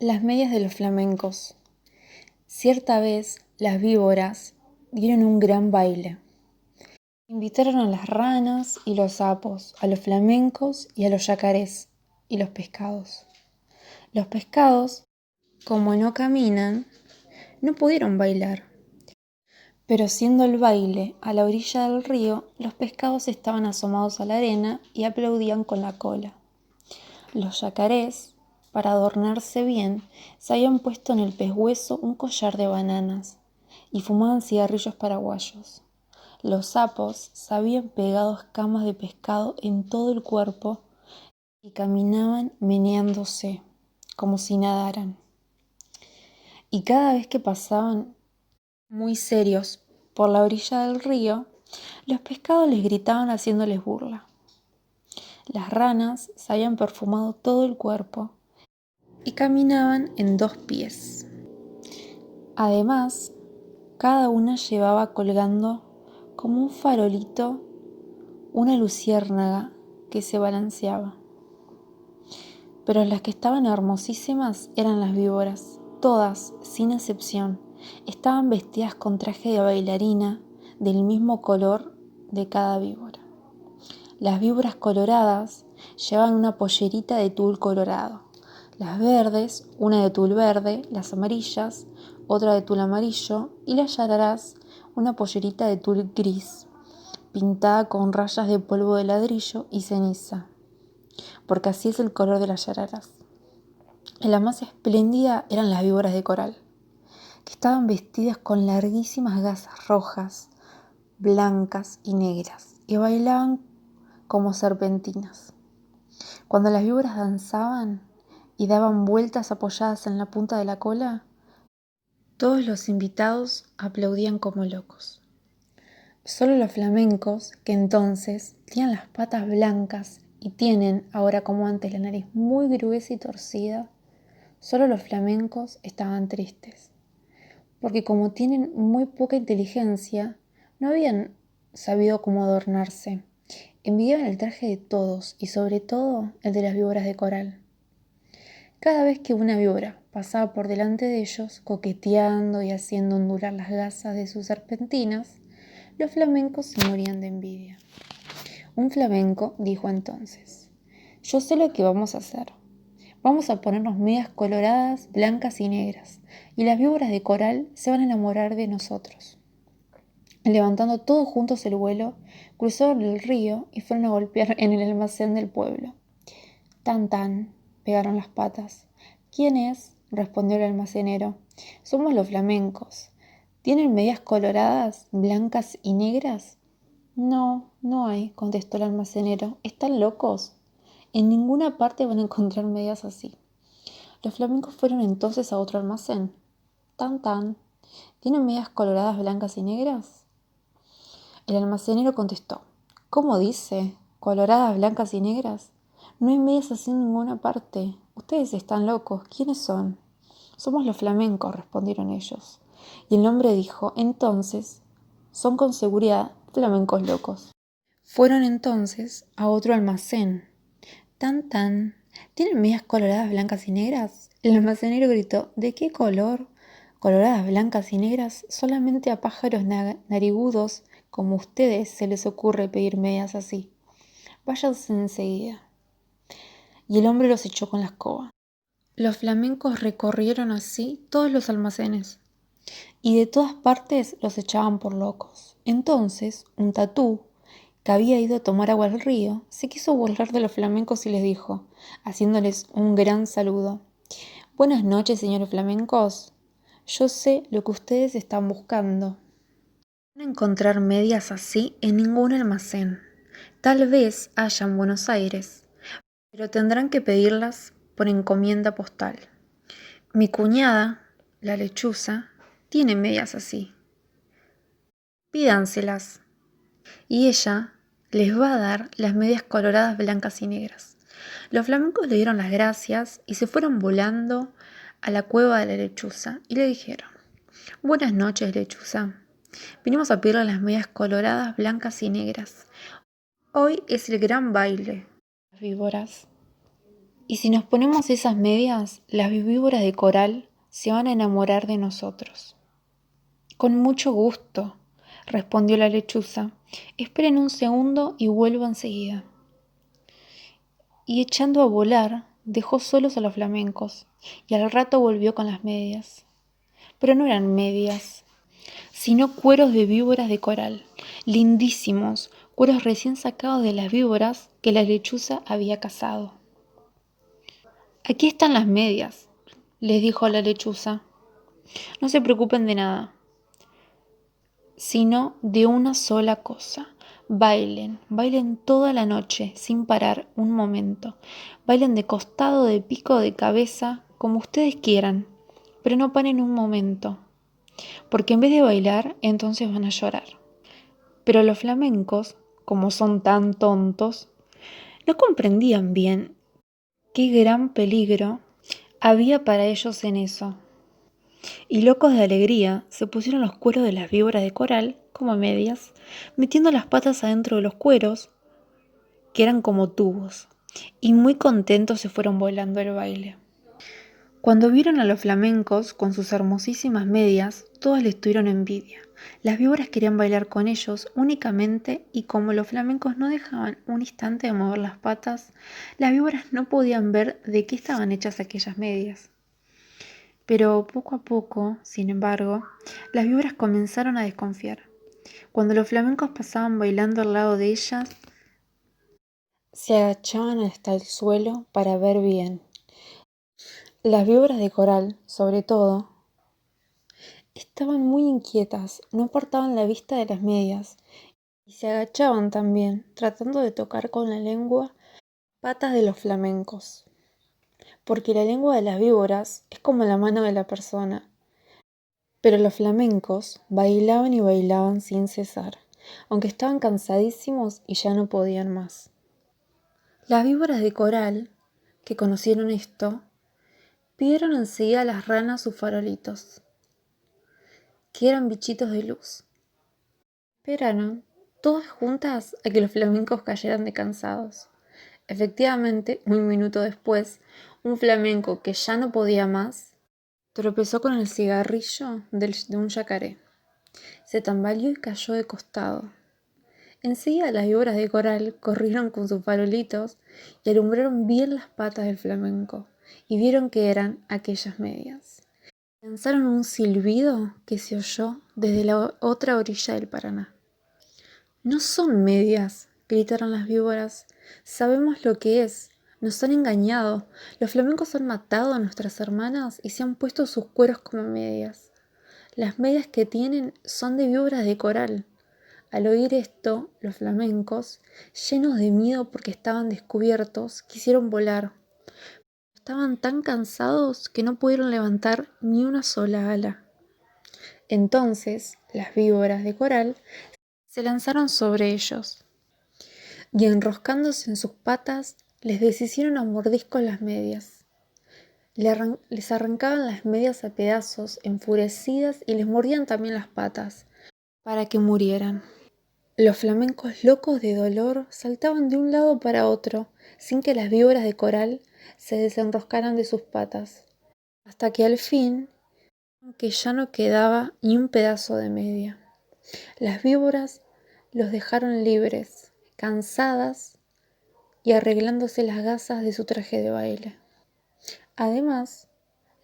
Las medias de los flamencos. Cierta vez las víboras dieron un gran baile. Invitaron a las ranas y los sapos, a los flamencos y a los yacarés y los pescados. Los pescados, como no caminan, no pudieron bailar. Pero siendo el baile a la orilla del río, los pescados estaban asomados a la arena y aplaudían con la cola. Los yacarés, para adornarse bien, se habían puesto en el pescuezo un collar de bananas y fumaban cigarrillos paraguayos. Los sapos se habían pegado escamas de pescado en todo el cuerpo y caminaban meneándose, como si nadaran. Y cada vez que pasaban muy serios por la orilla del río, los pescados les gritaban haciéndoles burla. Las ranas se habían perfumado todo el cuerpo y caminaban en 2 pies. Además, cada una llevaba colgando como un farolito una luciérnaga que se balanceaba. Pero las que estaban hermosísimas eran las víboras, todas, sin excepción. Estaban vestidas con traje de bailarina del mismo color de cada víbora. Las víboras coloradas llevaban una pollerita de tul colorado. Las verdes, una de tul verde, las amarillas, otra de tul amarillo y las yararás, una pollerita de tul gris, pintada con rayas de polvo de ladrillo y ceniza, porque así es el color de las yararás. Y la más espléndida eran las víboras de coral, que estaban vestidas con larguísimas gasas rojas, blancas y negras, y bailaban como serpentinas. Cuando las víboras danzaban y daban vueltas apoyadas en la punta de la cola, todos los invitados aplaudían como locos. Solo los flamencos, que entonces tenían las patas blancas y tienen, ahora como antes, la nariz muy gruesa y torcida, solo los flamencos estaban tristes, porque como tienen muy poca inteligencia, no habían sabido cómo adornarse. Envidiaban el traje de todos y sobre todo el de las víboras de coral. Cada vez que una víbora pasaba por delante de ellos, coqueteando y haciendo ondular las gasas de sus serpentinas, los flamencos se morían de envidia. Un flamenco dijo entonces: «Yo sé lo que vamos a hacer. Vamos a ponernos medias coloradas, blancas y negras, y las víboras de coral se van a enamorar de nosotros». Levantando todos juntos el vuelo, cruzaron el río y fueron a golpear en el almacén del pueblo. «Tan, tan», pegaron las patas. «¿Quién es?», respondió el almacenero. «Somos los flamencos. ¿Tienen medias coloradas, blancas y negras?». «No, no hay», contestó el almacenero. «¿Están locos? En ninguna parte van a encontrar medias así». Los flamencos fueron entonces a otro almacén. «Tan, tan, ¿tienen medias coloradas, blancas y negras?». El almacenero contestó: «¿Cómo dice? ¿Coloradas, blancas y negras? No hay medias así en ninguna parte. Ustedes están locos. ¿Quiénes son?». «Somos los flamencos», respondieron ellos. Y el hombre dijo: «Entonces, son con seguridad flamencos locos». Fueron entonces a otro almacén. «Tan, tan, ¿tienen medias coloradas, blancas y negras?». El almacenero gritó: «¿De qué color? Coloradas, blancas y negras, solamente a pájaros narigudos como ustedes se les ocurre pedir medias así. Váyanse enseguida». Y el hombre los echó con la escoba. Los flamencos recorrieron así todos los almacenes, y de todas partes los echaban por locos. Entonces, un tatú, que había ido a tomar agua al río, se quiso burlar de los flamencos y les dijo, haciéndoles un gran saludo: «Buenas noches, señores flamencos. Yo sé lo que ustedes están buscando. No van a encontrar medias así en ningún almacén. Tal vez haya en Buenos Aires, pero tendrán que pedirlas por encomienda postal. Mi cuñada, la lechuza, tiene medias así. Pídanselas y ella les va a dar las medias coloradas, blancas y negras». Los flamencos le dieron las gracias y se fueron volando a la cueva de la lechuza y le dijeron: «Buenas noches, lechuza. Vinimos a pedirle las medias coloradas, blancas y negras. Hoy es el gran baile». Las víboras Y si nos ponemos esas medias, las víboras de coral se van a enamorar de nosotros. Con mucho gusto, respondió la lechuza. Esperen un segundo y vuelvo enseguida. Y echando a volar, dejó solos a los flamencos, y al rato volvió con las medias. Pero no eran medias, sino cueros de víboras de coral, lindísimos, cueros recién sacados de las víboras que la lechuza había cazado. Aquí están las medias, les dijo la lechuza. No se preocupen de nada, sino de una sola cosa. Bailen, bailen toda la noche, sin parar un momento. Bailen de costado, de pico, de cabeza, como ustedes quieran, pero no paren un momento, porque en vez de bailar, entonces van a llorar. Pero los flamencos, como son tan tontos, no comprendían bien qué gran peligro había para ellos en eso. Y locos de alegría, se pusieron los cueros de las víboras de coral, como medias, metiendo las patas adentro de los cueros, que eran como tubos, y muy contentos se fueron volando el baile. Cuando vieron a los flamencos con sus hermosísimas medias, todos les tuvieron envidia. Las víboras querían bailar con ellos únicamente y como los flamencos no dejaban un instante de mover las patas, las víboras no podían ver de qué estaban hechas aquellas medias. Pero poco a poco, sin embargo, las víboras comenzaron a desconfiar. Cuando los flamencos pasaban bailando al lado de ellas, se agachaban hasta el suelo para ver bien. Las víboras de coral, sobre todo, estaban muy inquietas, no apartaban la vista de las medias y se agachaban también, tratando de tocar con la lengua patas de los flamencos. Porque la lengua de las víboras es como la mano de la persona. Pero los flamencos bailaban y bailaban sin cesar, aunque estaban cansadísimos y ya no podían más. Las víboras de coral, que conocieron esto, pidieron enseguida a las ranas sus farolitos, que eran bichitos de luz. Esperaron, todas juntas, a que los flamencos cayeran de cansados. Efectivamente, un minuto después, un flamenco que ya no podía más, tropezó con el cigarrillo de un yacaré. Se tambaleó y cayó de costado. Enseguida las víboras de coral corrieron con sus farolitos y alumbraron bien las patas del flamenco, y vieron que eran aquellas medias. Lanzaron un silbido que se oyó desde la otra orilla del Paraná. «No son medias», gritaron las víboras. «Sabemos lo que es. Nos han engañado. Los flamencos han matado a nuestras hermanas y se han puesto sus cueros como medias. Las medias que tienen son de víboras de coral». Al oír esto, los flamencos, llenos de miedo porque estaban descubiertos, quisieron volar. Estaban tan cansados que no pudieron levantar ni una sola ala. Entonces, las víboras de coral se lanzaron sobre ellos y enroscándose en sus patas, les deshicieron a mordiscos las medias. Les arrancaban las medias a pedazos, enfurecidas, y les mordían también las patas, para que murieran. Los flamencos, locos de dolor, saltaban de un lado para otro, sin que las víboras de coral se desenroscaran de sus patas, hasta que al fin, que ya no quedaba ni un pedazo de media. Las víboras los dejaron libres, cansadas y arreglándose las gasas de su traje de baile. Además,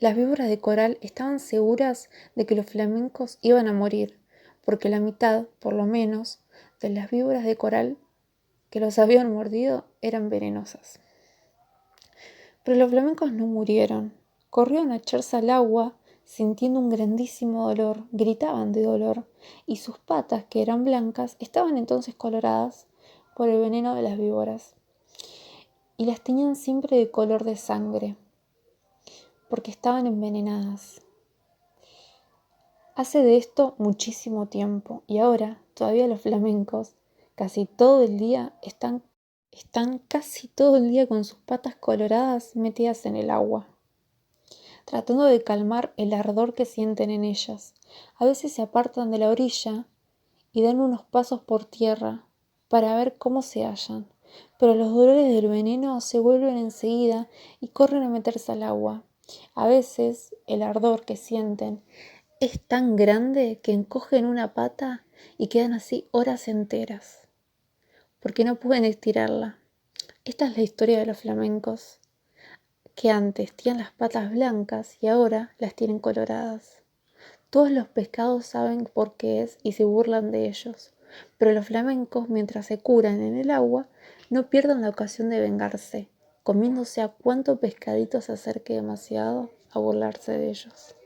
las víboras de coral estaban seguras de que los flamencos iban a morir, porque la mitad, por lo menos, de las víboras de coral que los habían mordido eran venenosas. Pero los flamencos no murieron. Corrieron a echarse al agua, sintiendo un grandísimo dolor, gritaban de dolor, y sus patas, que eran blancas, estaban entonces coloradas por el veneno de las víboras, y las tenían siempre de color de sangre, porque estaban envenenadas. Hace de esto muchísimo tiempo, y ahora todavía los flamencos casi todo el día están casi todo el día con sus patas coloradas metidas en el agua, tratando de calmar el ardor que sienten en ellas. A veces se apartan de la orilla y dan unos pasos por tierra para ver cómo se hallan, pero los dolores del veneno se vuelven enseguida y corren a meterse al agua. A veces el ardor que sienten es tan grande que encogen una pata y quedan así horas enteras, porque no pueden estirarla. Esta es la historia de los flamencos, que antes tenían las patas blancas y ahora las tienen coloradas. Todos los pescados saben por qué es y se burlan de ellos, pero los flamencos, mientras se curan en el agua, no pierden la ocasión de vengarse, comiéndose a cuanto pescadito se acerque demasiado a burlarse de ellos.